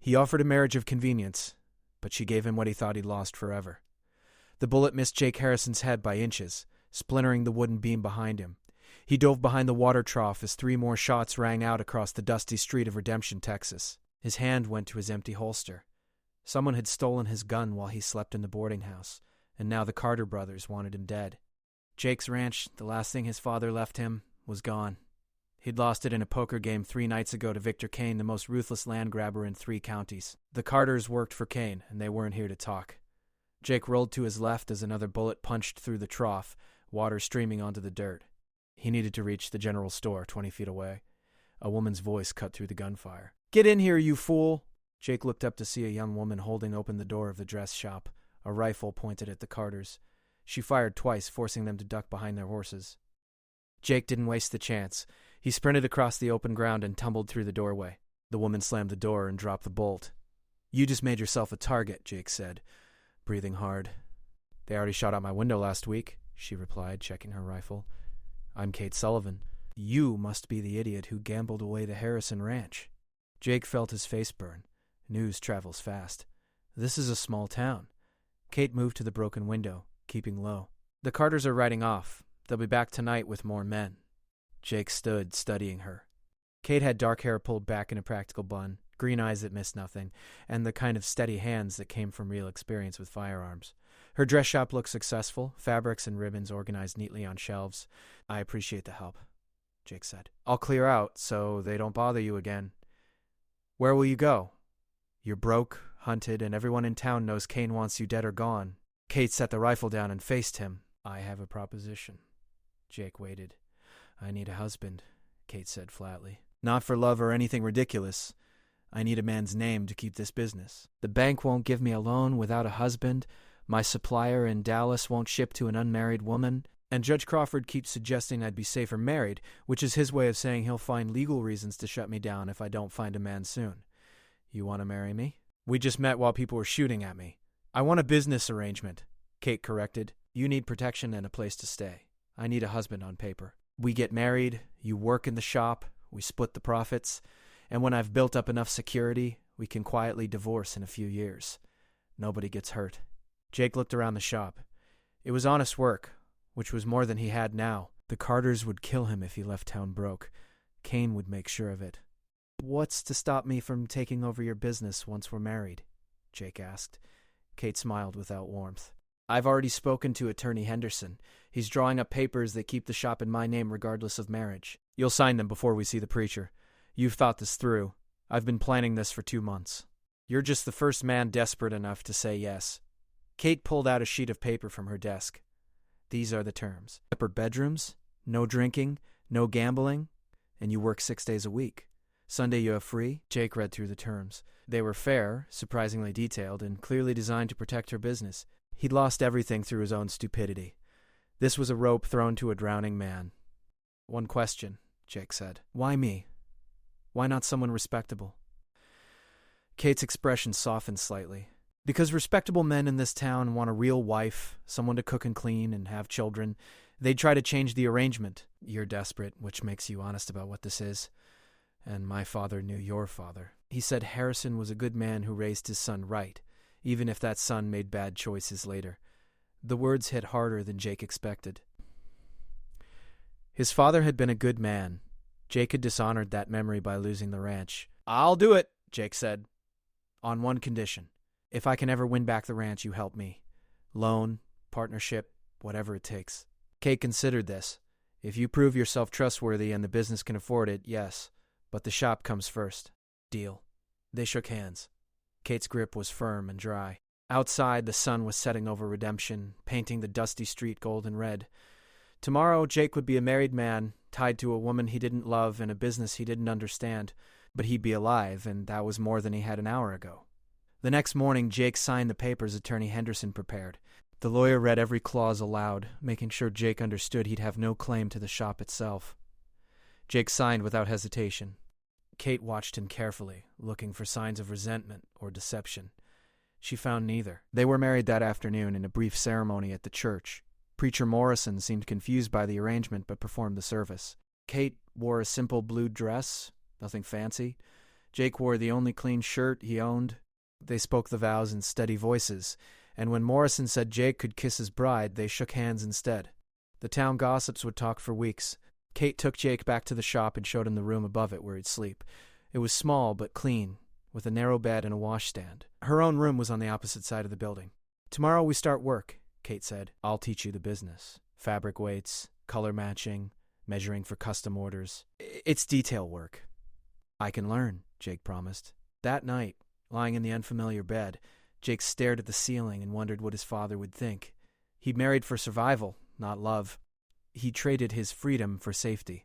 He offered a marriage of convenience, but she gave him what he thought he'd lost forever. The bullet missed Jake Harrison's head by inches, splintering the wooden beam behind him. He dove behind the water trough as 3 more shots rang out across the dusty street of Redemption, Texas. His hand went to his empty holster. Someone had stolen his gun while he slept in the boarding house, and now the Carter brothers wanted him dead. Jake's ranch, the last thing his father left him, was gone. He'd lost it in a poker game 3 nights ago to Victor Kane, the most ruthless land grabber in 3 counties. The Carters worked for Kane, and they weren't here to talk. Jake rolled to his left as another bullet punched through the trough, water streaming onto the dirt. He needed to reach the general store 20 feet away. A woman's voice cut through the gunfire. "Get in here, you fool!" Jake looked up to see a young woman holding open the door of the dress shop, a rifle pointed at the Carters. She fired twice, forcing them to duck behind their horses. Jake didn't waste the chance. He sprinted across the open ground and tumbled through the doorway. The woman slammed the door and dropped the bolt. "You just made yourself a target," Jake said, breathing hard. "They already shot out my window last week," she replied, checking her rifle. "I'm Kate Sullivan. You must be the idiot who gambled away the Harrison ranch." Jake felt his face burn. News travels fast. This is a small town. Kate moved to the broken window, keeping low. "The Carters are riding off. They'll be back tonight with more men." Jake stood, studying her. Kate had dark hair pulled back in a practical bun, green eyes that missed nothing, and the kind of steady hands that came from real experience with firearms. Her dress shop looked successful, fabrics and ribbons organized neatly on shelves. "I appreciate the help," Jake said. "I'll clear out so they don't bother you again." "Where will you go?" "You're broke, hunted, and everyone in town knows Kane wants you dead or gone." Kate set the rifle down and faced him. "I have a proposition." Jake waited. "I need a husband," Kate said flatly. "Not for love or anything ridiculous. I need a man's name to keep this business. The bank won't give me a loan without a husband. My supplier in Dallas won't ship to an unmarried woman. And Judge Crawford keeps suggesting I'd be safer married, which is his way of saying he'll find legal reasons to shut me down if I don't find a man soon. You want to marry me?" "We just met while people were shooting at me." "I want a business arrangement," Kate corrected. "You need protection and a place to stay. I need a husband on paper. We get married, you work in the shop, we split the profits, and when I've built up enough security, we can quietly divorce in a few years. Nobody gets hurt." Jake looked around the shop. It was honest work, which was more than he had now. The Carters would kill him if he left town broke. Kane would make sure of it. "What's to stop me from taking over your business once we're married?" Jake asked. Kate smiled without warmth. "I've already spoken to Attorney Henderson. He's drawing up papers that keep the shop in my name regardless of marriage. You'll sign them before we see the preacher. You've thought this through. I've been planning this for 2 months. You're just the first man desperate enough to say yes." Kate pulled out a sheet of paper from her desk. "These are the terms. Separate bedrooms, no drinking, no gambling, and you work 6 days a week. Sunday you have free." Jake read through the terms. They were fair, surprisingly detailed, and clearly designed to protect her business. He'd lost everything through his own stupidity. This was a rope thrown to a drowning man. "One question," Jake said. "Why me? Why not someone respectable?" Kate's expression softened slightly. "Because respectable men in this town want a real wife, someone to cook and clean and have children. They'd try to change the arrangement. You're desperate, which makes you honest about what this is. And my father knew your father. He said Harrison was a good man who raised his son right, even if that son made bad choices later." The words hit harder than Jake expected. His father had been a good man. Jake had dishonored that memory by losing the ranch. "I'll do it," Jake said. "On one condition. If I can ever win back the ranch, you help me. Loan, partnership, whatever it takes." Kate considered this. "If you prove yourself trustworthy and the business can afford it, yes. But the shop comes first." "Deal." They shook hands. Kate's grip was firm and dry. Outside, the sun was setting over Redemption, painting the dusty street golden red. Tomorrow, Jake would be a married man, tied to a woman he didn't love and a business he didn't understand. But he'd be alive, and that was more than he had an hour ago. The next morning, Jake signed the papers Attorney Henderson prepared. The lawyer read every clause aloud, making sure Jake understood he'd have no claim to the shop itself. Jake signed without hesitation. Kate watched him carefully, looking for signs of resentment or deception. She found neither. They were married that afternoon in a brief ceremony at the church. Preacher Morrison seemed confused by the arrangement but performed the service. Kate wore a simple blue dress, nothing fancy, Jake wore the only clean shirt he owned. They spoke the vows in steady voices, and when Morrison said Jake could kiss his bride, they shook hands instead. The town gossips would talk for weeks. Kate took Jake back to the shop and showed him the room above it where he'd sleep. It was small but clean, with a narrow bed and a washstand. Her own room was on the opposite side of the building. "Tomorrow we start work," Kate said. "I'll teach you the business. Fabric weights, color matching, measuring for custom orders. It's detail work." "I can learn," Jake promised. That night, lying in the unfamiliar bed, Jake stared at the ceiling and wondered what his father would think. He'd married for survival, not love. He traded his freedom for safety.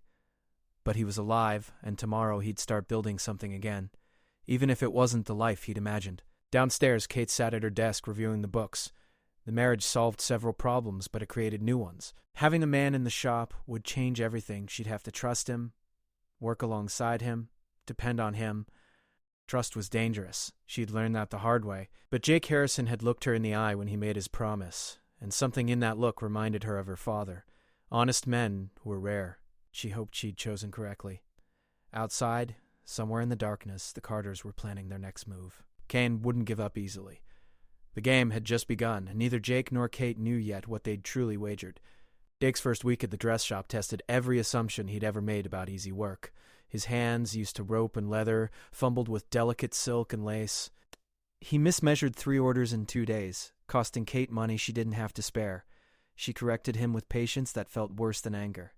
But he was alive, and tomorrow he'd start building something again, even if it wasn't the life he'd imagined. Downstairs, Kate sat at her desk reviewing the books. The marriage solved several problems, but it created new ones. Having a man in the shop would change everything. She'd have to trust him, work alongside him, depend on him. Trust was dangerous. She'd learned that the hard way. But Jake Harrison had looked her in the eye when he made his promise, and something in that look reminded her of her father. Honest men were rare. She hoped she'd chosen correctly. Outside, somewhere in the darkness, the Carters were planning their next move. Kane wouldn't give up easily. The game had just begun, and neither Jake nor Kate knew yet what they'd truly wagered. Jake's first week at the dress shop tested every assumption he'd ever made about easy work. His hands, used to rope and leather, fumbled with delicate silk and lace. He mismeasured 3 orders in 2 days, costing Kate money she didn't have to spare. She corrected him with patience that felt worse than anger.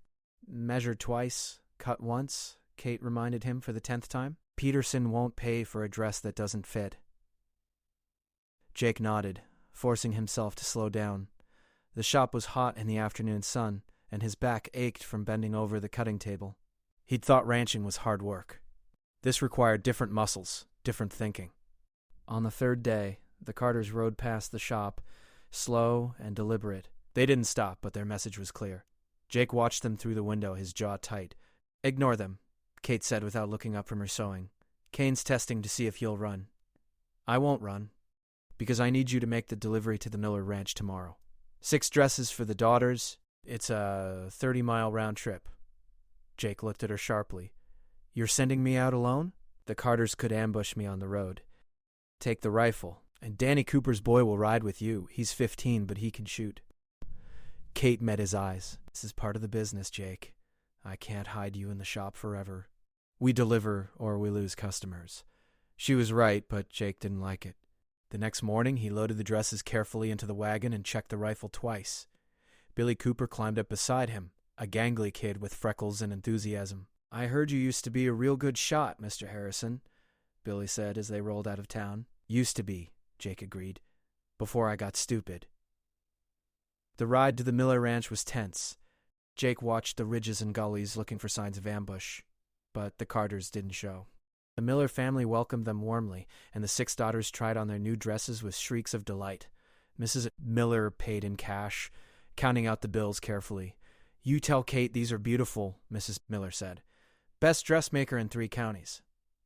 "Measure twice, cut once," Kate reminded him for the 10th time. "Peterson won't pay for a dress that doesn't fit." Jake nodded, forcing himself to slow down. The shop was hot in the afternoon sun, and his back ached from bending over the cutting table. He'd thought ranching was hard work. This required different muscles, different thinking. On the 3rd day, the Carters rode past the shop, slow and deliberate. They didn't stop, but their message was clear. Jake watched them through the window, his jaw tight. "Ignore them," Kate said without looking up from her sewing. "Kane's testing to see if you'll run." "I won't run, because I need you to make the delivery to the Miller Ranch tomorrow. 6 dresses for the daughters. It's a 30-mile round trip." Jake looked at her sharply. "You're sending me out alone?" "The Carters could ambush me on the road. Take the rifle, and Danny Cooper's boy will ride with you. He's 15, but he can shoot." Kate met his eyes. "This is part of the business, Jake. I can't hide you in the shop forever. We deliver or we lose customers." She was right, but Jake didn't like it. The next morning, he loaded the dresses carefully into the wagon and checked the rifle twice. Billy Cooper climbed up beside him, a gangly kid with freckles and enthusiasm. "I heard you used to be a real good shot, Mr. Harrison," Billy said as they rolled out of town. "Used to be," Jake agreed, "before I got stupid." The ride to the Miller Ranch was tense. Jake watched the ridges and gullies looking for signs of ambush, but the Carters didn't show. The Miller family welcomed them warmly, and the 6 daughters tried on their new dresses with shrieks of delight. Mrs. Miller paid in cash, counting out the bills carefully. "You tell Kate these are beautiful," Mrs. Miller said. "Best dressmaker in 3 counties."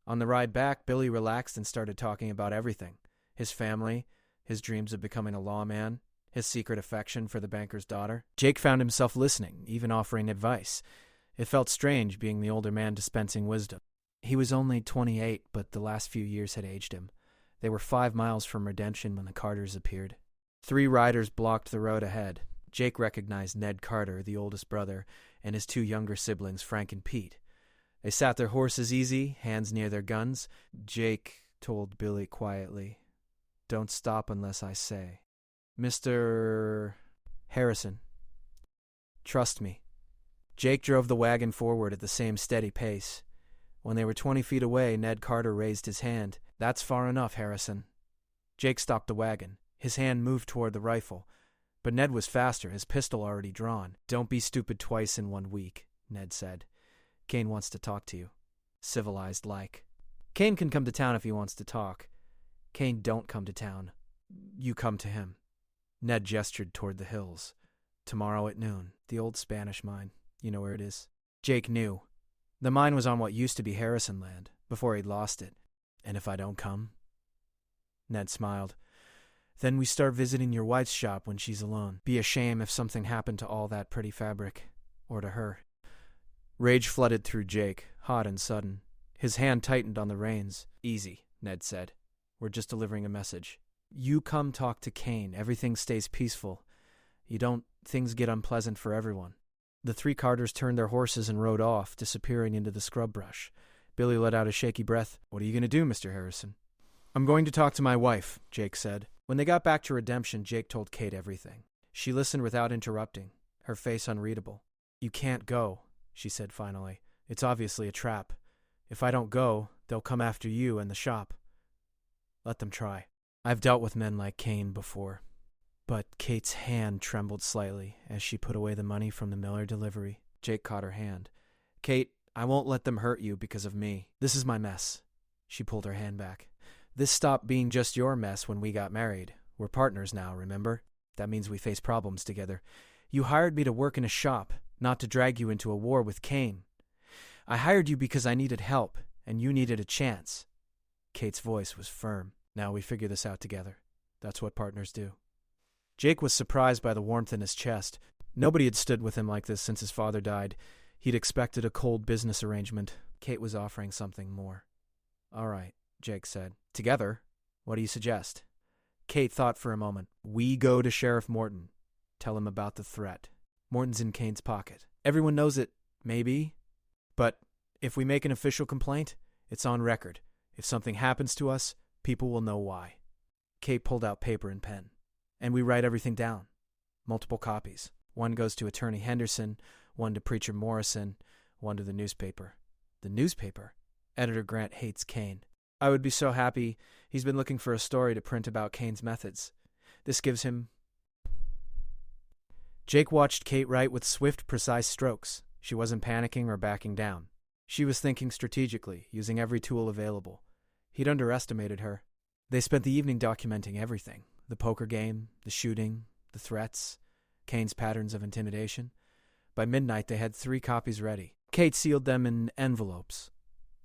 On the ride back, Billy relaxed and started talking about everything. His family, his dreams of becoming a lawman, his secret affection for the banker's daughter. Jake found himself listening, even offering advice. It felt strange being the older man dispensing wisdom. He was only 28, but the last few years had aged him. They were 5 miles from redemption when the Carters appeared. 3 riders blocked the road ahead. Jake recognized Ned Carter, the oldest brother, and his 2 younger siblings, Frank and Pete. They sat their horses easy, hands near their guns. Jake told Billy quietly, "Don't stop unless I say." "Mr. Harrison, trust me." Jake drove the wagon forward at the same steady pace. When they were 20 feet away, Ned Carter raised his hand. "That's far enough, Harrison." Jake stopped the wagon. His hand moved toward the rifle. But Ned was faster, his pistol already drawn. "Don't be stupid twice in 1 week," Ned said. "Kane wants to talk to you. Civilized-like. Kane can come to town if he wants to talk. Kane don't come to town. You come to him." Ned gestured toward the hills. "Tomorrow at noon. The old Spanish mine. You know where it is?" Jake knew. The mine was on what used to be Harrison land, before he'd lost it. "And if I don't come?" Ned smiled. "Then we start visiting your wife's shop when she's alone. Be a shame if something happened to all that pretty fabric. Or to her." Rage flooded through Jake, hot and sudden. His hand tightened on the reins. "Easy," Ned said. "We're just delivering a message. You come talk to Kane. Everything stays peaceful. You don't, things get unpleasant for everyone." The three carters turned their horses and rode off, disappearing into the scrub brush. Billy let out a shaky breath. "What are you going to do, Mr. Harrison?" "I'm going to talk to my wife," Jake said. When they got back to Redemption, Jake told Kate everything. She listened without interrupting, her face unreadable. "You can't go," she said finally. "It's obviously a trap. If I don't go, they'll come after you and the shop. Let them try. I've dealt with men like Kane before." But Kate's hand trembled slightly as she put away the money from the Miller delivery. Jake caught her hand. "Kate, I won't let them hurt you because of me. This is my mess." She pulled her hand back. "This stopped being just your mess when we got married. We're partners now, remember? That means we face problems together. You hired me to work in a shop, not to drag you into a war with Kane. I hired you because I needed help, and you needed a chance." Kate's voice was firm. "Now we figure this out together. That's what partners do." Jake was surprised by the warmth in his chest. Nobody had stood with him like this since his father died. He'd expected a cold business arrangement. Kate was offering something more. "All right," Jake said. "Together? What do you suggest?" Kate thought for a moment. "We go to Sheriff Morton. Tell him about the threat. Morton's in Kane's pocket. Everyone knows it, maybe. But if we make an official complaint, it's on record. If something happens to us, people will know why." Kate pulled out paper and pen. "And we write everything down. Multiple copies. One goes to Attorney Henderson, one to Preacher Morrison, one to the newspaper." "The newspaper?" "Editor Grant hates Kane. I would be so happy. He's been looking for a story to print about Kane's methods. This gives him..." Jake watched Kate write with swift, precise strokes. She wasn't panicking or backing down. She was thinking strategically, using every tool available. He'd underestimated her. They spent the evening documenting everything. The poker game, the shooting, the threats, Kane's patterns of intimidation. By midnight, they had 3 copies ready. Kate sealed them in envelopes.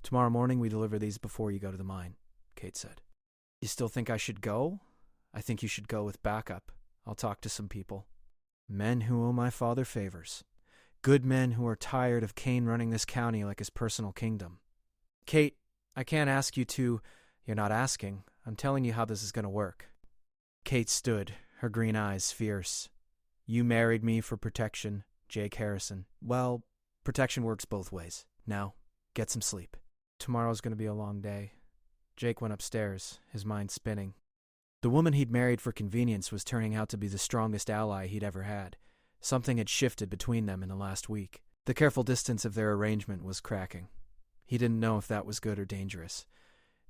"Tomorrow morning we deliver these before you go to the mine," Kate said. "You still think I should go?" "I think you should go with backup. I'll talk to some people. Men who owe my father favors. Good men who are tired of Kane running this county like his personal kingdom." "Kate, I can't ask you to..." "You're not asking. I'm telling you how this is going to work." Kate stood, her green eyes fierce. "You married me for protection, Jake Harrison. Well, protection works both ways. Now, get some sleep. Tomorrow's going to be a long day." Jake went upstairs, his mind spinning. The woman he'd married for convenience was turning out to be the strongest ally he'd ever had. Something had shifted between them in the last week. The careful distance of their arrangement was cracking. He didn't know if that was good or dangerous.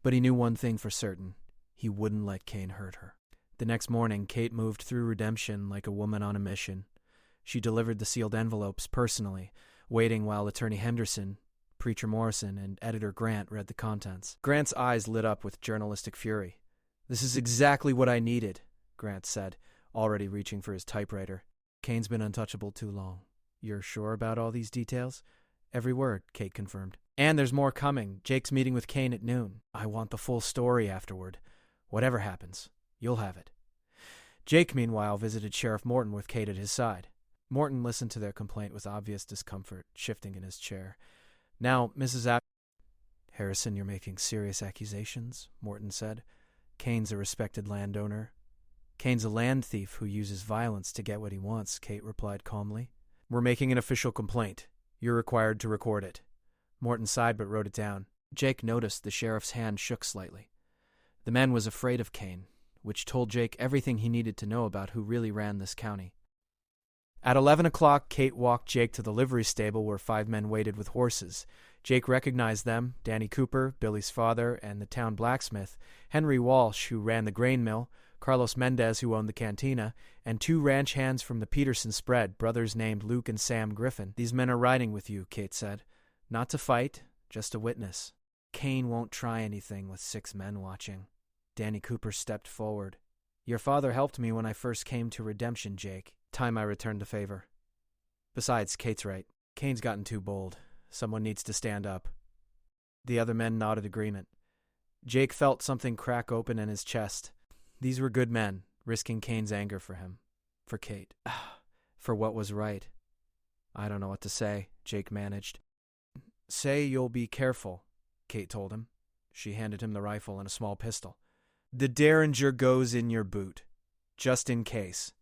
But he knew one thing for certain. He wouldn't let Kane hurt her. The next morning, Kate moved through Redemption like a woman on a mission. She delivered the sealed envelopes personally, waiting while Attorney Henderson, Preacher Morrison, and Editor Grant read the contents. Grant's eyes lit up with journalistic fury. "This is exactly what I needed," Grant said, already reaching for his typewriter. "Kane's been untouchable too long." "You're sure about all these details?" "Every word," Kate confirmed. "And there's more coming. Jake's meeting with Kane at noon. I want the full story afterward. Whatever happens, you'll have it." Jake, meanwhile, visited Sheriff Morton with Kate at his side. Morton listened to their complaint with obvious discomfort, shifting in his chair. "Now, Mrs. Harrison, you're making serious accusations," Morton said. "Kane's a respected landowner." "Kane's a land thief who uses violence to get what he wants," Kate replied calmly. "We're making an official complaint. You're required to record it." Morton sighed but wrote it down. Jake noticed the sheriff's hand shook slightly. The man was afraid of Kane, which told Jake everything he needed to know about who really ran this county. At 11 o'clock, Kate walked Jake to the livery stable where 5 men waited with horses. Jake recognized them, Danny Cooper, Billy's father, and the town blacksmith, Henry Walsh, who ran the grain mill, Carlos Mendez, who owned the cantina, and 2 ranch hands from the Peterson spread, brothers named Luke and Sam Griffin. "These men are riding with you," Kate said. "Not to fight, just to witness. Kane won't try anything with 6 men watching." Danny Cooper stepped forward. "Your father helped me when I first came to Redemption, Jake. Time I returned the favor. Besides, Kate's right. Kane's gotten too bold. Someone needs to stand up." The other men nodded agreement. Jake felt something crack open in his chest. These were good men, risking Kane's anger for him. For Kate. For what was right. "I don't know what to say," Jake managed. "Say you'll be careful," Kate told him. She handed him the rifle and a small pistol. "The Derringer goes in your boot, just in case."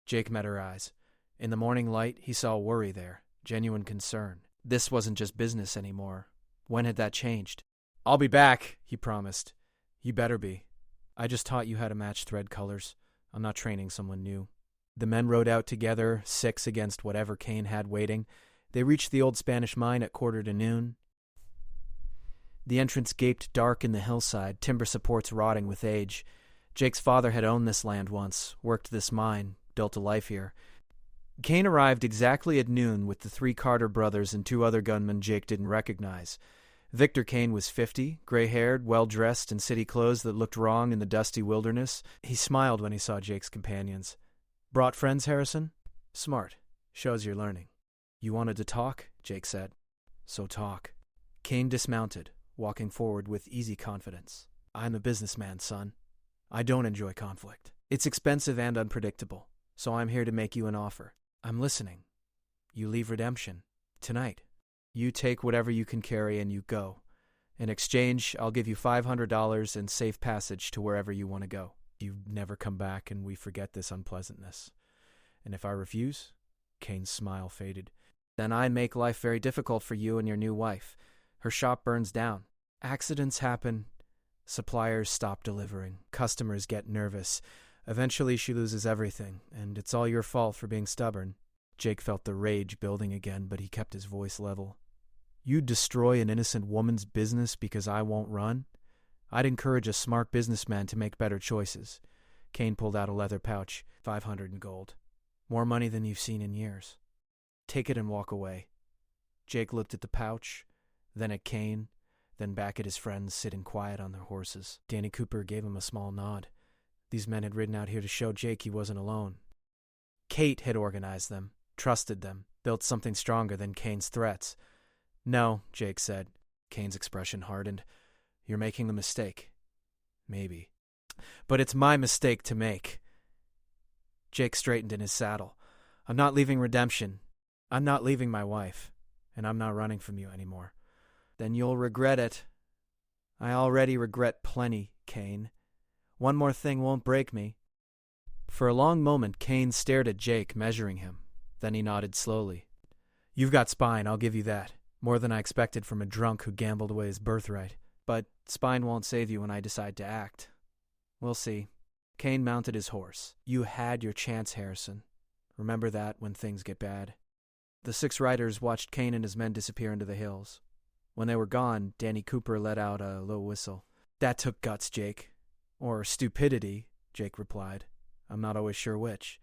Jake met her eyes. In the morning light, he saw worry there, genuine concern. This wasn't just business anymore. When had that changed? "I'll be back," he promised. "You better be. I just taught you how to match thread colors. I'm not training someone new." The men rode out together, 6 against whatever Kane had waiting. They reached the old Spanish mine at 1:45. The entrance gaped dark in the hillside, timber supports rotting with age. Jake's father had owned this land once, worked this mine, built a life here. Kane arrived exactly at noon with the 3 Carter brothers and 2 other gunmen Jake didn't recognize. Victor Kane was 50, gray-haired, well-dressed in city clothes that looked wrong in the dusty wilderness. He smiled when he saw Jake's companions. "Brought friends, Harrison? Smart. Shows you're learning." "You wanted to talk?" Jake said. "So talk." Kane dismounted, walking forward with easy confidence. "I'm a businessman, son. I don't enjoy conflict. It's expensive and unpredictable, so I'm here to make you an offer. I'm listening. You leave Redemption. Tonight. You take whatever you can carry and you go. In exchange, I'll give you $500 and safe passage to wherever you want to go. You never come back and we forget this unpleasantness. And if I refuse?" Kane's smile faded. "Then I make life very difficult for you and your new wife. Her shop burns down. Accidents happen. Suppliers stop delivering. Customers get nervous. Eventually she loses everything, and it's all your fault for being stubborn." Jake felt the rage building again, but he kept his voice level. "You'd destroy an innocent woman's business because I won't run? I'd encourage a smart businessman to make better choices." Kane pulled out a leather pouch, 500 in gold. "More money than you've seen in years. Take it and walk away." Jake looked at the pouch, then at Kane, then back at his friends sitting quiet on their horses. Danny Cooper gave him a small nod. These men had ridden out here to show Jake he wasn't alone. Kate had organized them, trusted them, built something stronger than Kane's threats. "No," Jake said. Kane's expression hardened. "You're making a mistake." "Maybe. But it's my mistake to make." Jake straightened in his saddle. "I'm not leaving Redemption. I'm not leaving my wife. And I'm not running from you anymore." "Then you'll regret it." "I already regret plenty, Kane. One more thing won't break me." For a long moment, Kane stared at Jake, measuring him. Then he nodded slowly. "You've got spine, I'll give you that. More than I expected from a drunk who gambled away his birthright. But spine won't save you when I decide to act. We'll see." Kane mounted his horse. "You had your chance, Harrison. Remember that when things get bad." The 6 riders watched Kane and his men disappear into the hills. When they were gone, Danny Cooper let out a low whistle. "That took guts, Jake." "Or stupidity," Jake replied. "I'm not always sure which.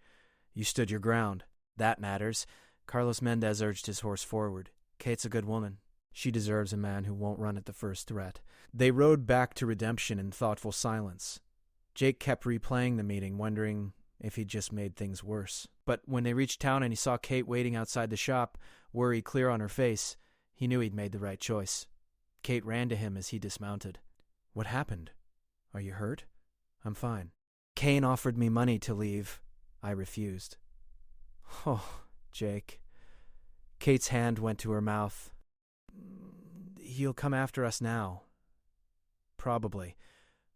You stood your ground. That matters." Carlos Mendez urged his horse forward. "Kate's a good woman. She deserves a man who won't run at the first threat." They rode back to Redemption in thoughtful silence. Jake kept replaying the meeting, wondering if he'd just made things worse. But when they reached town and he saw Kate waiting outside the shop, worry clear on her face, he knew he'd made the right choice. Kate ran to him as he dismounted. "What happened? Are you hurt?" "I'm fine." "Kane offered me money to leave. I refused." "Oh, Jake." Kate's hand went to her mouth. "He'll come after us now." "Probably.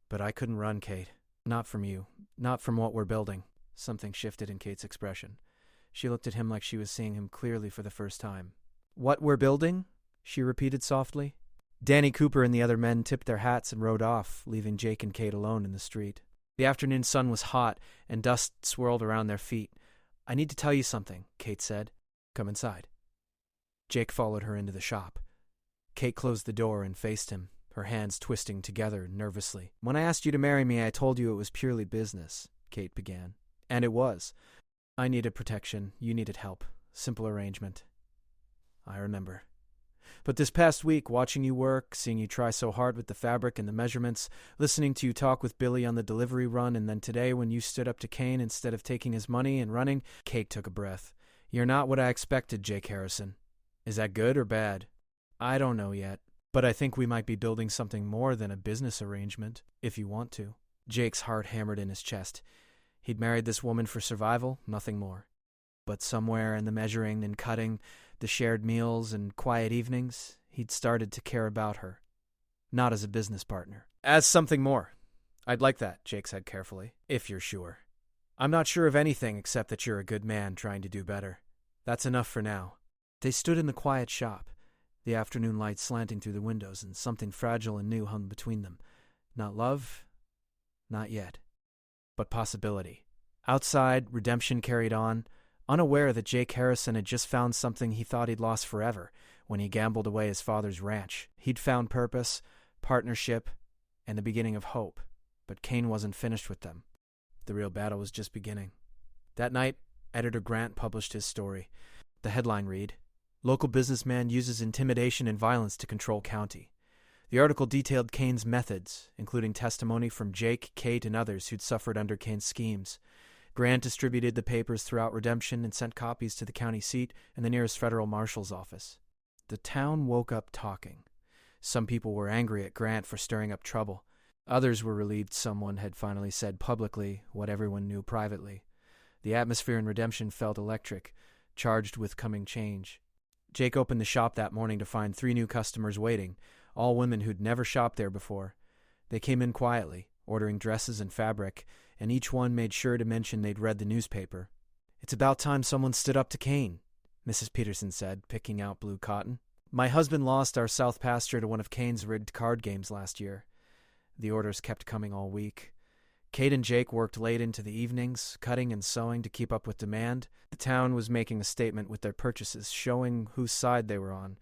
But I couldn't run, Kate. Not from you. Not from what we're building." Something shifted in Kate's expression. She looked at him like she was seeing him clearly for the first time. "What we're building?" she repeated softly. Danny Cooper and the other men tipped their hats and rode off, leaving Jake and Kate alone in the street. The afternoon sun was hot, and dust swirled around their feet. "I need to tell you something," Kate said. "Come inside." Jake followed her into the shop. Kate closed the door and faced him, her hands twisting together nervously. "When I asked you to marry me, I told you it was purely business," Kate began. "And it was. I needed protection. You needed help. Simple arrangement." "I remember. But this past week, watching you work, seeing you try so hard with the fabric and the measurements, listening to you talk with Billy on the delivery run, and then today when you stood up to Kane instead of taking his money and running," Kate took a breath. "You're not what I expected, Jake Harrison. Is that good or bad? I don't know yet. But I think we might be building something more than a business arrangement, if you want to." Jake's heart hammered in his chest. He'd married this woman for survival, nothing more. But somewhere in the measuring and cutting, the shared meals and quiet evenings, he'd started to care about her. not as a business partner. As something more. I'd like that, Jake said carefully, if you're sure. I'm not sure of anything except that you're a good man trying to do better. That's enough for now. They stood in the quiet shop, the afternoon light slanting through the windows, and something fragile and new hung between them. Not love, not yet, but possibility. Outside, redemption carried on, unaware that Jake Harrison had just found something he thought he'd lost forever when he gambled away his father's ranch. He'd found purpose, partnership, and the beginning of hope, but Kane wasn't finished with them. The real battle was just beginning. That night, editor Grant published his story. The headline read, "Local businessman uses intimidation and violence to control county." The article detailed Kane's methods, including testimony from Jake, Kate, and others who'd suffered under Kane's schemes. Grant distributed the papers throughout Redemption and sent copies to the county seat and the nearest federal marshal's office. The town woke up talking. Some people were angry at Grant for stirring up trouble. Others were relieved someone had finally said publicly what everyone knew privately. The atmosphere in Redemption felt electric, charged with coming change. Jake opened the shop that morning to find 3 new customers waiting, all women who'd never shopped there before. They came in quietly, ordering dresses and fabric, and each one made sure to mention they'd read the newspaper. "It's about time someone stood up to Kane," Mrs. Peterson said, picking out blue cotton. "My husband lost our south pasture to one of Kane's rigged card games last year." The orders kept coming all week. Kate and Jake worked late into the evenings, cutting and sewing to keep up with demand. The town was making a statement with their purchases, showing whose side they were on.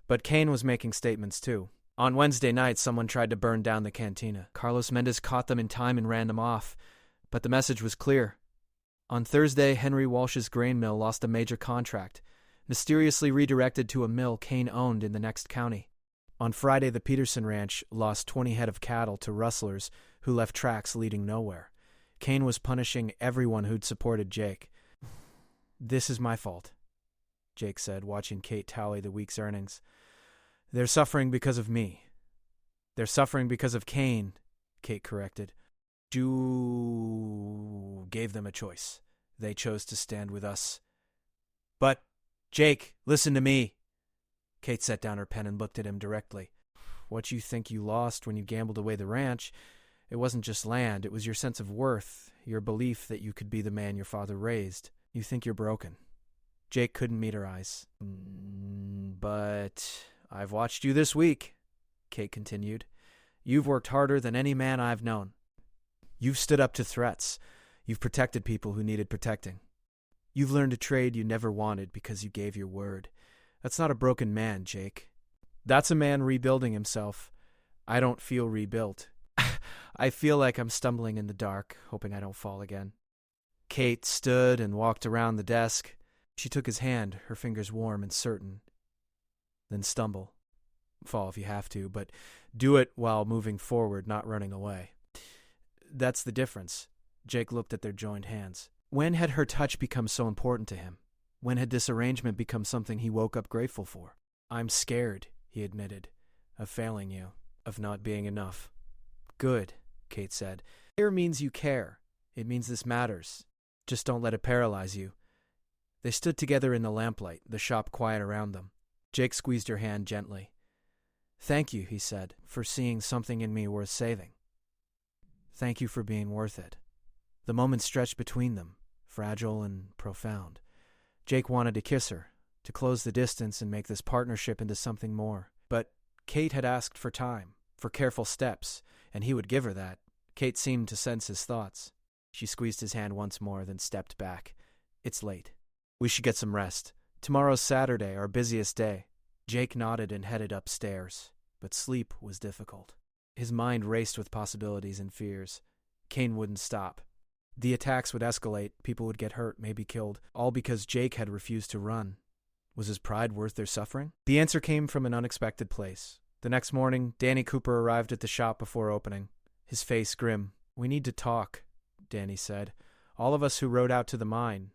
But Kane was making statements too. On Wednesday night, someone tried to burn down the cantina. Carlos Mendez caught them in time and ran them off. But the message was clear. On Thursday, Henry Walsh's grain mill lost a major contract, mysteriously redirected to a mill Kane owned in the next county. On Friday, the Peterson Ranch lost 20 head of cattle to rustlers who left tracks leading nowhere. Kane was punishing everyone who'd supported Jake. "This is my fault," Jake said, watching Kate tally the week's earnings. "They're suffering because of me." "They're suffering because of Kane," Kate corrected. "You gave them a choice. They chose to stand with us." "But, Jake, listen to me." Kate set down her pen and looked at him directly. "What you think you lost when you gambled away the ranch, it wasn't just land, it was your sense of worth, your belief that you could be the man your father raised. You think you're broken." Jake couldn't meet her eyes. "But I've watched you this week," Kate continued. "You've worked harder than any man I've known. You've stood up to threats. You've protected people who needed protecting. You've learned a trade you never wanted because you gave your word. That's not a broken man, Jake. That's a man rebuilding himself. I don't feel rebuilt. I feel like I'm stumbling in the dark, hoping I don't fall again." Kate stood and walked around the desk. She took his hand, her fingers warm and certain. "Then stumble. Fall if you have to, but do it while moving forward, not running away." That's the difference. Jake looked at their joined hands. When had her touch become so important to him? When had this arrangement become something he woke up grateful for? "I'm scared," he admitted, "of failing you, of not being enough." "Good," Kate said. "Care means you care. It means this matters. Just don't let it paralyze you." They stood together in the lamplight, the shop quiet around them. Jake squeezed her hand gently. "Thank you," he said, "for seeing something in me worth saving. Thank you for being worth it." The moment stretched between them, fragile and profound. Jake wanted to kiss her, to close the distance and make this partnership into something more. But Kate had asked for time, for careful steps, and he would give her that. Kate seemed to sense his thoughts. She squeezed his hand once more, then stepped back. "It's late. We should get some rest. Tomorrow's Saturday, our busiest day." Jake nodded and headed upstairs, but sleep was difficult. His mind raced with possibilities and fears. Kane wouldn't stop. The attacks would escalate, people would get hurt, maybe killed, all because Jake had refused to run. Was his pride worth their suffering? The answer came from an unexpected place. The next morning, Danny Cooper arrived at the shop before opening, his face grim. "We need to talk," Danny said. "All of us who rode out to the mine."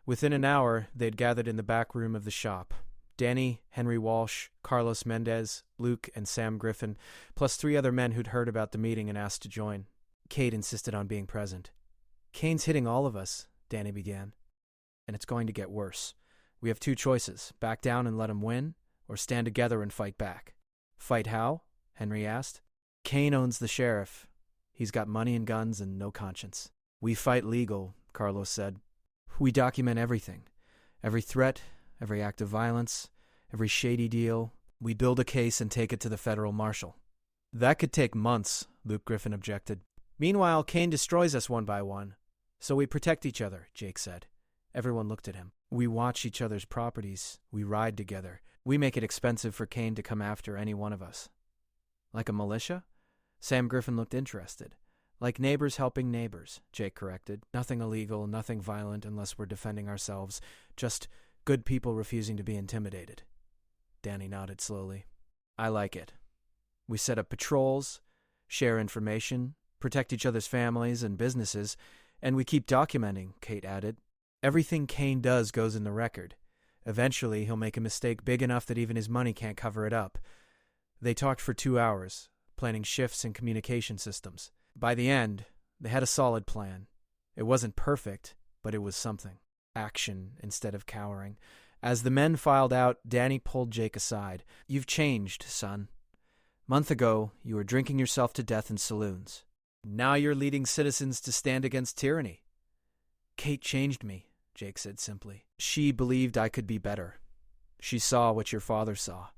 Within an hour, they'd gathered in the back room of the shop. Danny, Henry Walsh, Carlos Mendez, Luke, and Sam Griffin, plus 3 other men who'd heard about the meeting and asked to join. Kate insisted on being present. "Kane's hitting all of us," Danny began. "And it's going to get worse. We have 2 choices, back down and let him win, or stand together and fight back." "Fight how?" Henry asked. Kane owns the sheriff. He's got money and guns and no conscience. We fight legal, Carlos said. We document everything. Every threat, every act of violence, every shady deal. We build a case and take it to the federal marshal. That could take months, Luke Griffin objected. Meanwhile, Kane destroys us one by one. So we protect each other, Jake said. Everyone looked at him. We watch each other's properties. We ride together. We make it expensive for Kane to come after any one of us. Like a militia? Sam Griffin looked interested. Like neighbors helping neighbors, Jake corrected. Nothing illegal, nothing violent unless we're defending ourselves. Just good people refusing to be intimidated. Danny nodded slowly. I like it. We set up patrols, share information, protect each other's families and businesses, and we keep documenting, Kate added. Everything Kane does goes in the record. Eventually, he'll make a mistake big enough that even his money can't cover it up. They talked for 2 hours, planning shifts and communication systems. By the end, they had a solid plan. It wasn't perfect, but it was something. Action instead of cowering. As the men filed out, Danny pulled Jake aside. You've changed, son. Month ago, you were drinking yourself to death in saloons. Now you're leading citizens to stand against tyranny. Kate changed me, Jake said simply. She believed I could be better. She saw what your father saw.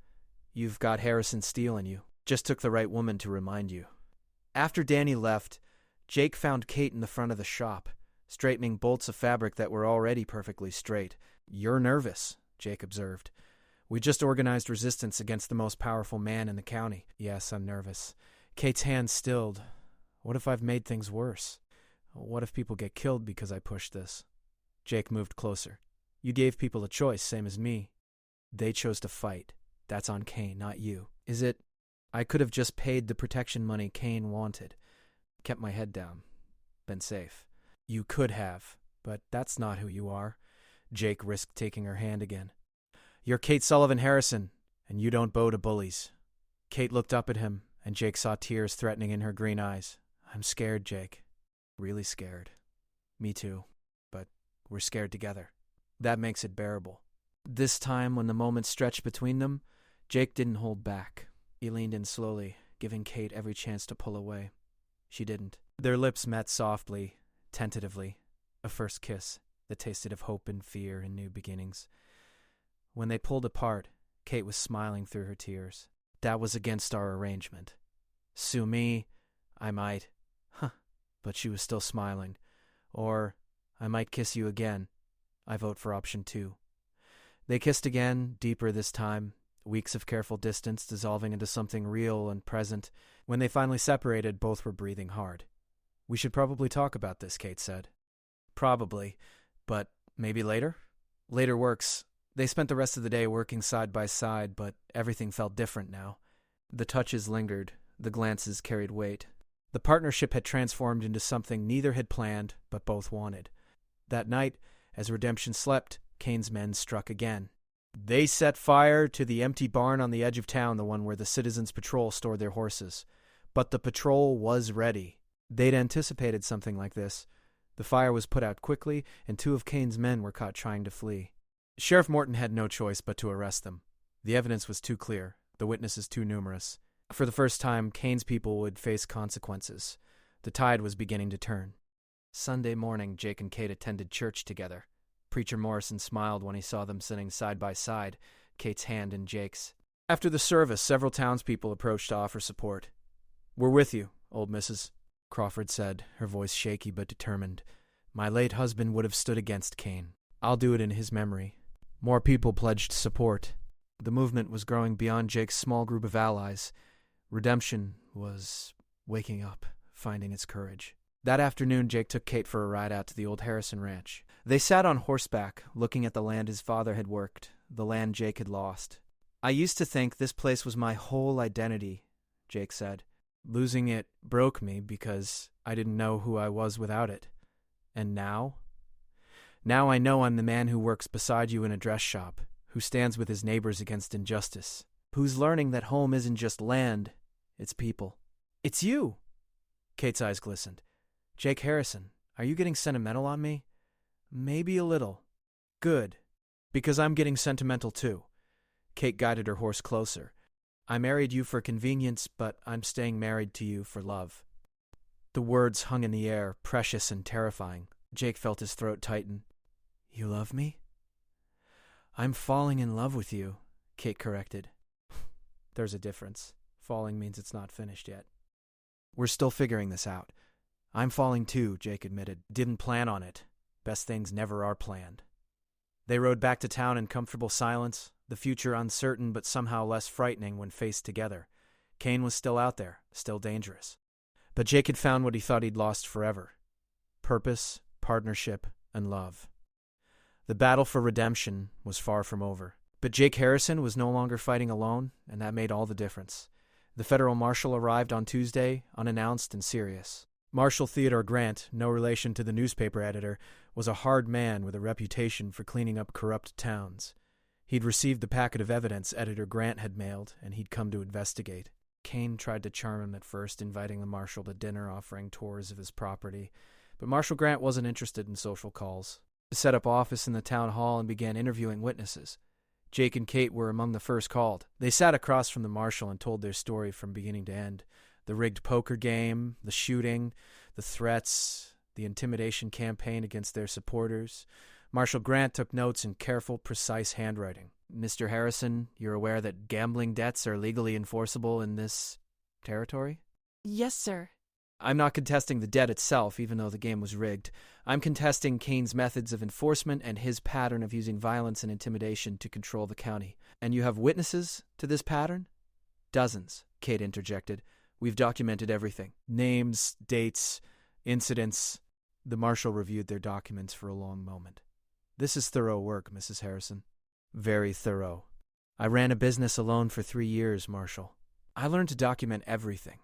You've got Harrison Steele in you. Just took the right woman to remind you. After Danny left, Jake found Kate in the front of the shop, straightening bolts of fabric that were already perfectly straight. You're nervous, Jake observed. We just organized resistance against the most powerful man in the county. Yes, I'm nervous. Kate's hand stilled. What if I've made things worse? What if people get killed because I pushed this? Jake moved closer. You gave people a choice, same as me. They chose to fight. That's on Kane, not you. Is it? I could have just paid the protection money Kane wanted. Kept my head down. Been safe. You could have, but that's not who you are. Jake risked taking her hand again. You're Kate Sullivan Harrison, and you don't bow to bullies. Kate looked up at him, and Jake saw tears threatening in her green eyes. I'm scared, Jake. Really scared. Me too. But we're scared together. That makes it bearable. This time, when the moments stretched between them, Jake didn't hold back. He leaned in slowly, giving Kate every chance to pull away. She didn't. Their lips met softly, tentatively. A first kiss that tasted of hope and fear and new beginnings. When they pulled apart, Kate was smiling through her tears. That was against our arrangement. Sue me, I might. But she was still smiling. Or, I might kiss you again. I vote for option 2. They kissed again, deeper this time, weeks of careful distance dissolving into something real and present. When they finally separated, both were breathing hard. We should probably talk about this, Kate said. Probably, but maybe later? Later works. They spent the rest of the day working side by side, but everything felt different now. The touches lingered, the glances carried weight. The partnership had transformed into something neither had planned, but both wanted. That night, as redemption slept, Kane's men struck again. They set fire to the empty barn on the edge of town, the one where the Citizens Patrol stored their horses. But the patrol was ready. They'd anticipated something like this. The fire was put out quickly, and 2 of Kane's men were caught trying to flee. Sheriff Morton had no choice but to arrest them. The evidence was too clear, the witnesses too numerous. For the first time, Kane's people would face consequences. The tide was beginning to turn. Sunday morning, Jake and Kate attended church together. Preacher Morrison smiled when he saw them sitting side by side, Kate's hand in Jake's. After the service, several townspeople approached to offer support. We're with you, old missus, Crawford said, her voice shaky but determined. My late husband would have stood against Kane. I'll do it in his memory. More people pledged support. The movement was growing beyond Jake's small group of allies. Redemption was waking up, finding its courage. That afternoon, Jake took Kate for a ride out to the old Harrison ranch. They sat on horseback, looking at the land his father had worked, the land Jake had lost. I used to think this place was my whole identity, Jake said. Losing it broke me because I didn't know who I was without it. And now? Now I know I'm the man who works beside you in a dress shop, who stands with his neighbors against injustice, who's learning that home isn't just land, it's people. It's you! Kate's eyes glistened. Jake Harrison, are you getting sentimental on me? Maybe a little. Good. Because I'm getting sentimental too. Kate guided her horse closer. I married you for convenience, but I'm staying married to you for love. The words hung in the air, precious and terrifying. Jake felt his throat tighten. You love me? I'm falling in love with you, Kate corrected. There's a difference. Falling means it's not finished yet. We're still figuring this out. I'm falling too, Jake admitted. Didn't plan on it. Best things never are planned. They rode back to town in comfortable silence, the future uncertain but somehow less frightening when faced together. Kane was still out there, still dangerous. But Jake had found what he thought he'd lost forever. Purpose, partnership, and love. The battle for redemption was far from over. But Jake Harrison was no longer fighting alone, and that made all the difference. The federal marshal arrived on Tuesday, unannounced and serious. Marshal Theodore Grant, no relation to the newspaper editor, was a hard man with a reputation for cleaning up corrupt towns. He'd received the packet of evidence Editor Grant had mailed, and he'd come to investigate. Kane tried to charm him at first, inviting the marshal to dinner, offering tours of his property. But Marshal Grant wasn't interested in social calls. He set up office in the town hall and began interviewing witnesses. Jake and Kate were among the first called. They sat across from the marshal and told their story from beginning to end. The rigged poker game, the shooting, the threats, the intimidation campaign against their supporters. Marshal Grant took notes in careful, precise handwriting. Mr. Harrison, you're aware that gambling debts are legally enforceable in this territory? Yes, sir. I'm not contesting the debt itself, even though the game was rigged. I'm contesting Kane's methods of enforcement and his pattern of using violence and intimidation to control the county. And you have witnesses to this pattern? Dozens, Kate interjected. We've documented everything. Names, dates, incidents. The marshal reviewed their documents for a long moment. This is thorough work, Mrs. Harrison. Very thorough. I ran a business alone for 3 years, Marshal. I learned to document everything.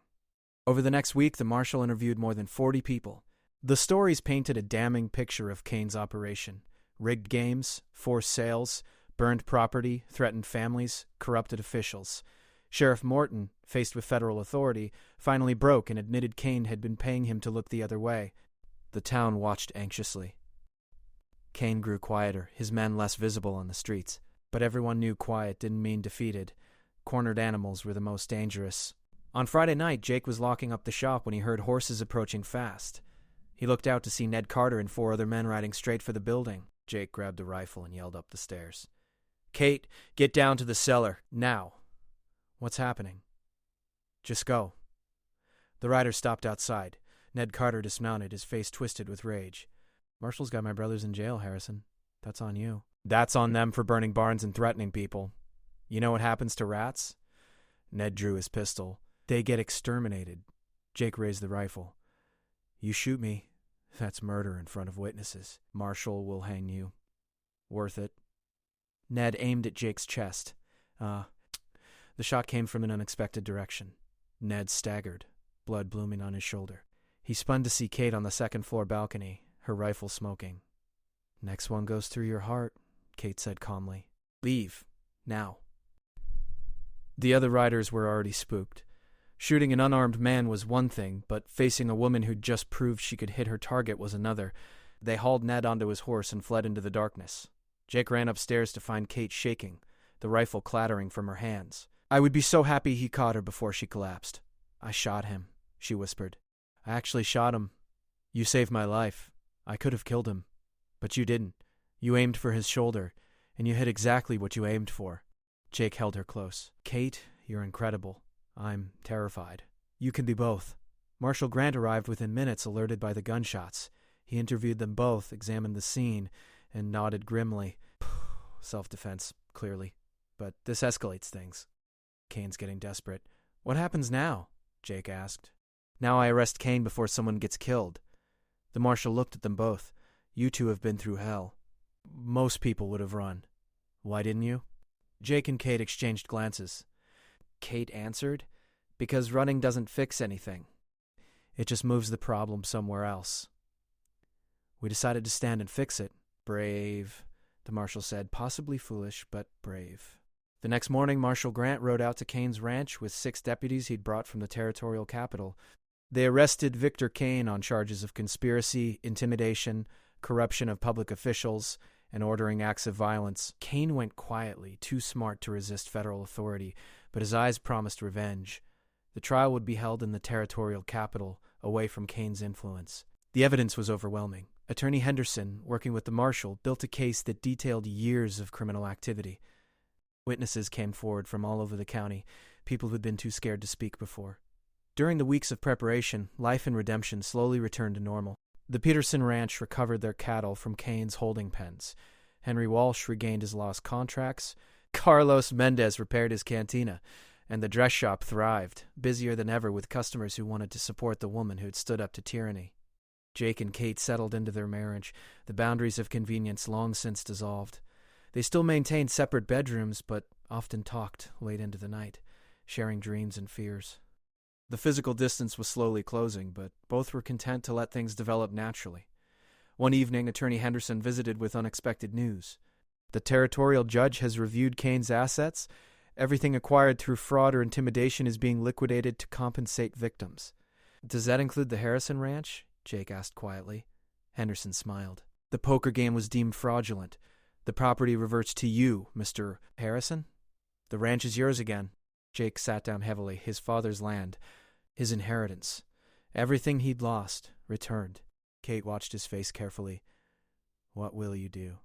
Over the next week, the marshal interviewed more than 40 people. The stories painted a damning picture of Kane's operation. Rigged games, forced sales, burned property, threatened families, corrupted officials. Sheriff Morton, faced with federal authority, finally broke and admitted Kane had been paying him to look the other way. The town watched anxiously. Kane grew quieter, his men less visible on the streets. But everyone knew quiet didn't mean defeated. Cornered animals were the most dangerous. On Friday night, Jake was locking up the shop when he heard horses approaching fast. He looked out to see Ned Carter and 4 other men riding straight for the building. Jake grabbed a rifle and yelled up the stairs. Kate, get down to the cellar, now. What's happening? Just go. The riders stopped outside. Ned Carter dismounted, his face twisted with rage. Marshal's got my brothers in jail, Harrison. That's on you. That's on them for burning barns and threatening people. You know what happens to rats? Ned drew his pistol. They get exterminated. Jake raised the rifle. You shoot me, that's murder in front of witnesses. Marshal will hang you. Worth it. Ned aimed at Jake's chest. The shot came from an unexpected direction. Ned staggered, blood blooming on his shoulder. He spun to see Kate on the second-floor balcony, her rifle smoking. Next one goes through your heart, Kate said calmly. Leave. Now. The other riders were already spooked. Shooting an unarmed man was one thing, but facing a woman who'd just proved she could hit her target was another. They hauled Ned onto his horse and fled into the darkness. Jake ran upstairs to find Kate shaking, the rifle clattering from her hands. I would be so happy he caught her before she collapsed. I shot him, she whispered. I actually shot him. You saved my life. I could have killed him. But you didn't. You aimed for his shoulder, and you hit exactly what you aimed for. Jake held her close. Kate, you're incredible. I'm terrified. You can be both. Marshal Grant arrived within minutes, alerted by the gunshots. He interviewed them both, examined the scene, and nodded grimly. Self-defense, clearly. But this escalates things. Kane's getting desperate. What happens now? Jake asked. Now I arrest Kane before someone gets killed. The marshal looked at them both. You two have been through hell. Most people would have run. Why didn't you? Jake and Kate exchanged glances. Kate answered, because running doesn't fix anything. It just moves the problem somewhere else. We decided to stand and fix it. Brave, the marshal said, possibly foolish, but brave. The next morning, Marshal Grant rode out to Kane's ranch with 6 deputies he'd brought from the territorial capital. They arrested Victor Kane on charges of conspiracy, intimidation, corruption of public officials, and ordering acts of violence. Kane went quietly, too smart to resist federal authority, but his eyes promised revenge. The trial would be held in the territorial capital, away from Kane's influence. The evidence was overwhelming. Attorney Henderson, working with the marshal, built a case that detailed years of criminal activity. Witnesses came forward from all over the county, people who'd been too scared to speak before. During the weeks of preparation, life in Redemption slowly returned to normal. The Peterson Ranch recovered their cattle from Kane's holding pens. Henry Walsh regained his lost contracts. Carlos Mendez repaired his cantina. And the dress shop thrived, busier than ever with customers who wanted to support the woman who'd stood up to tyranny. Jake and Kate settled into their marriage, the boundaries of convenience long since dissolved. They still maintained separate bedrooms, but often talked late into the night, sharing dreams and fears. The physical distance was slowly closing, but both were content to let things develop naturally. One evening, Attorney Henderson visited with unexpected news. The territorial judge has reviewed Kane's assets. Everything acquired through fraud or intimidation is being liquidated to compensate victims. Does that include the Harrison Ranch? Jake asked quietly. Henderson smiled. The poker game was deemed fraudulent. The property reverts to you, Mr. Harrison. The ranch is yours again. Jake sat down heavily. His father's land, his inheritance, everything he'd lost, returned. Kate watched his face carefully. What will you do?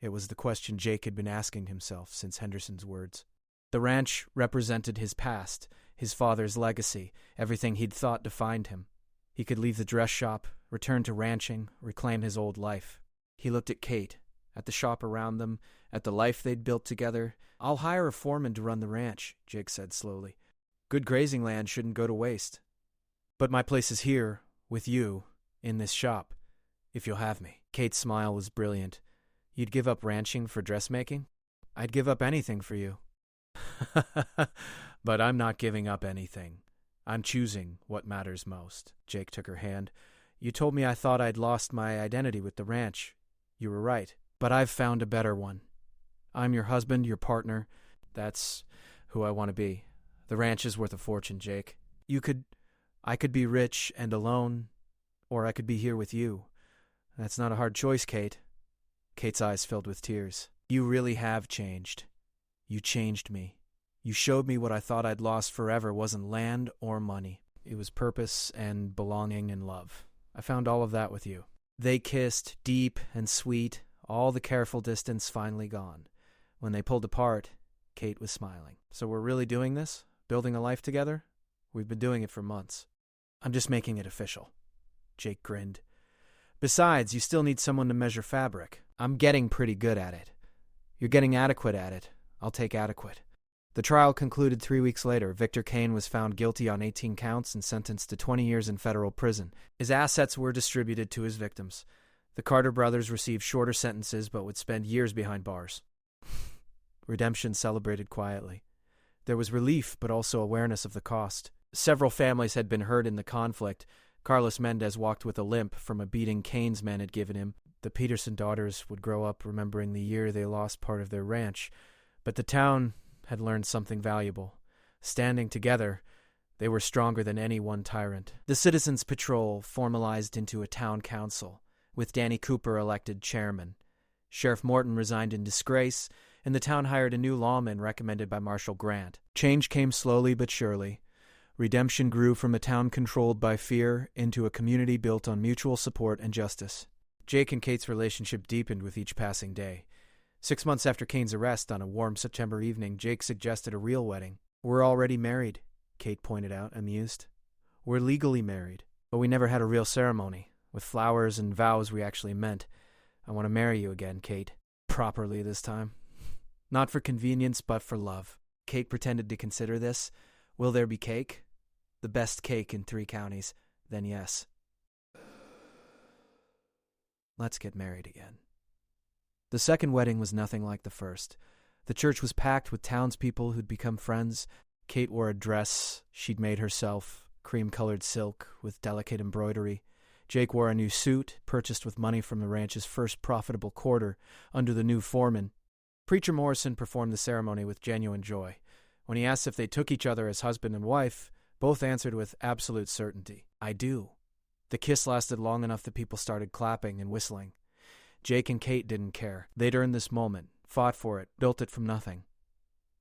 It was the question Jake had been asking himself since Henderson's words. The ranch represented his past, his father's legacy, everything he'd thought defined him. He could leave the dress shop, return to ranching, reclaim his old life. He looked at Kate, at the shop around them, at the life they'd built together. I'll hire a foreman to run the ranch, Jake said slowly. Good grazing land shouldn't go to waste. But my place is here, with you, in this shop, if you'll have me. Kate's smile was brilliant. You'd give up ranching for dressmaking? I'd give up anything for you. But I'm not giving up anything. I'm choosing what matters most. Jake took her hand. You told me I thought I'd lost my identity with the ranch. You were right. But I've found a better one. I'm your husband, your partner. That's who I want to be. The ranch is worth a fortune, Jake. I could be rich and alone, or I could be here with you. That's not a hard choice, Kate. Kate's eyes filled with tears. You really have changed. You changed me. You showed me what I thought I'd lost forever wasn't land or money. It was purpose and belonging and love. I found all of that with you. They kissed, deep and sweet, all the careful distance finally gone. When they pulled apart, Kate was smiling. So we're really doing this? Building a life together? We've been doing it for months. I'm just making it official. Jake grinned. Besides, you still need someone to measure fabric. I'm getting pretty good at it. You're getting adequate at it. I'll take adequate. The trial concluded 3 weeks later. Victor Kane was found guilty on 18 counts and sentenced to 20 years in federal prison. His assets were distributed to his victims. The Carter brothers received shorter sentences but would spend years behind bars. Redemption celebrated quietly. There was relief but also awareness of the cost. Several families had been hurt in the conflict. Carlos Mendez walked with a limp from a beating Kane's men had given him. The Peterson daughters would grow up remembering the year they lost part of their ranch. But the town had learned something valuable. Standing together, they were stronger than any one tyrant. The Citizens Patrol formalized into a town council, with Danny Cooper elected chairman. Sheriff Morton resigned in disgrace, and the town hired a new lawman recommended by Marshal Grant. Change came slowly but surely. Redemption grew from a town controlled by fear into a community built on mutual support and justice. Jake and Kate's relationship deepened with each passing day. 6 months after Kane's arrest on a warm September evening, Jake suggested a real wedding. We're already married, Kate pointed out, amused. We're legally married, but we never had a real ceremony, with flowers and vows we actually meant. I want to marry you again, Kate. Properly this time. Not for convenience, but for love. Kate pretended to consider this. Will there be cake? The best cake in 3 counties. Then yes. Let's get married again. The second wedding was nothing like the first. The church was packed with townspeople who'd become friends. Kate wore a dress she'd made herself, cream-colored silk with delicate embroidery. Jake wore a new suit, purchased with money from the ranch's first profitable quarter, under the new foreman. Preacher Morrison performed the ceremony with genuine joy. When he asked if they took each other as husband and wife, both answered with absolute certainty, I do. The kiss lasted long enough that people started clapping and whistling. Jake and Kate didn't care. They'd earned this moment, fought for it, built it from nothing.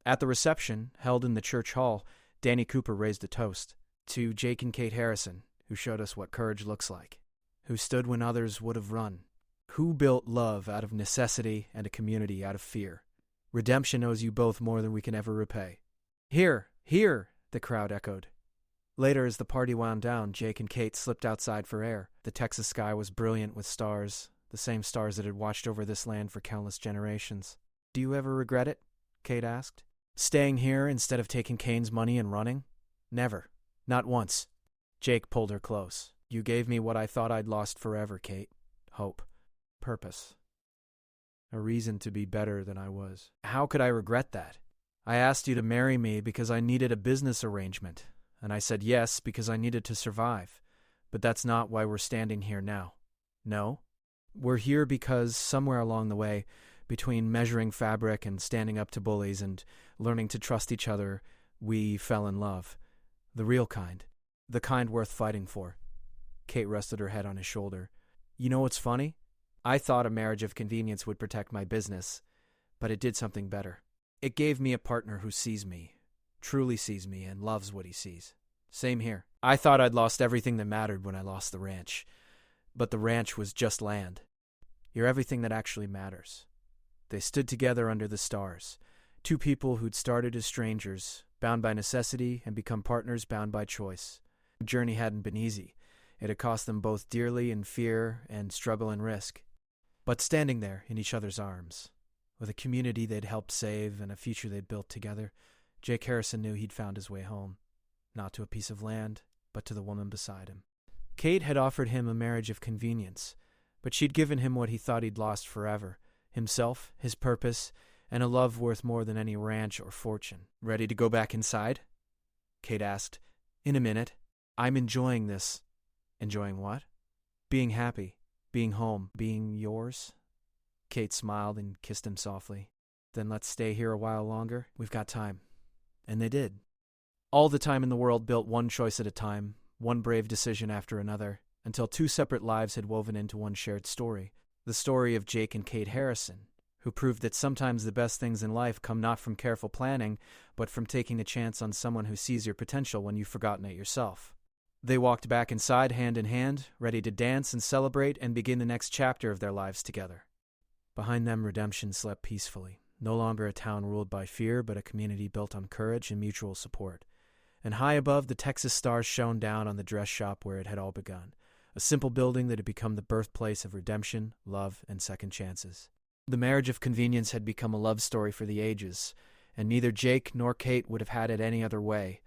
At the reception, held in the church hall, Danny Cooper raised a toast to Jake and Kate Harrison, who showed us what courage looks like, who stood when others would have run, who built love out of necessity and a community out of fear. Redemption owes you both more than we can ever repay. Here, here, the crowd echoed. Later, as the party wound down, Jake and Kate slipped outside for air. The Texas sky was brilliant with stars, the same stars that had watched over this land for countless generations. Do you ever regret it? Kate asked. Staying here instead of taking Kane's money and running? Never. Not once. Jake pulled her close. You gave me what I thought I'd lost forever, Kate. Hope. Purpose. A reason to be better than I was. How could I regret that? I asked you to marry me because I needed a business arrangement, and I said yes because I needed to survive. But that's not why we're standing here now. No? We're here because somewhere along the way, between measuring fabric and standing up to bullies and learning to trust each other, we fell in love. The real kind. The kind worth fighting for. Kate rested her head on his shoulder. You know what's funny? I thought a marriage of convenience would protect my business, but it did something better. It gave me a partner who sees me, truly sees me, and loves what he sees. Same here. I thought I'd lost everything that mattered when I lost the ranch, but the ranch was just land. You're everything that actually matters. They stood together under the stars, two people who'd started as strangers, bound by necessity, and become partners bound by choice. The journey hadn't been easy. It had cost them both dearly in fear and struggle and risk. But standing there in each other's arms, with a community they'd helped save and a future they'd built together, Jake Harrison knew he'd found his way home. Not to a piece of land, but to the woman beside him. Kate had offered him a marriage of convenience, but she'd given him what he thought he'd lost forever, himself, his purpose, and a love worth more than any ranch or fortune. Ready to go back inside? Kate asked. In a minute. I'm enjoying this. Enjoying what? Being happy. Being home. Being yours? Kate smiled and kissed him softly. Then let's stay here a while longer. We've got time. And they did. All the time in the world built one choice at a time, one brave decision after another, until two separate lives had woven into one shared story. The story of Jake and Kate Harrison, who proved that sometimes the best things in life come not from careful planning, but from taking a chance on someone who sees your potential when you've forgotten it yourself. They walked back inside hand in hand, ready to dance and celebrate and begin the next chapter of their lives together. Behind them, redemption slept peacefully. No longer a town ruled by fear, but a community built on courage and mutual support. And high above, the Texas stars shone down on the dress shop where it had all begun, a simple building that had become the birthplace of redemption, love, and second chances. The marriage of convenience had become a love story for the ages, and neither Jake nor Kate would have had it any other way.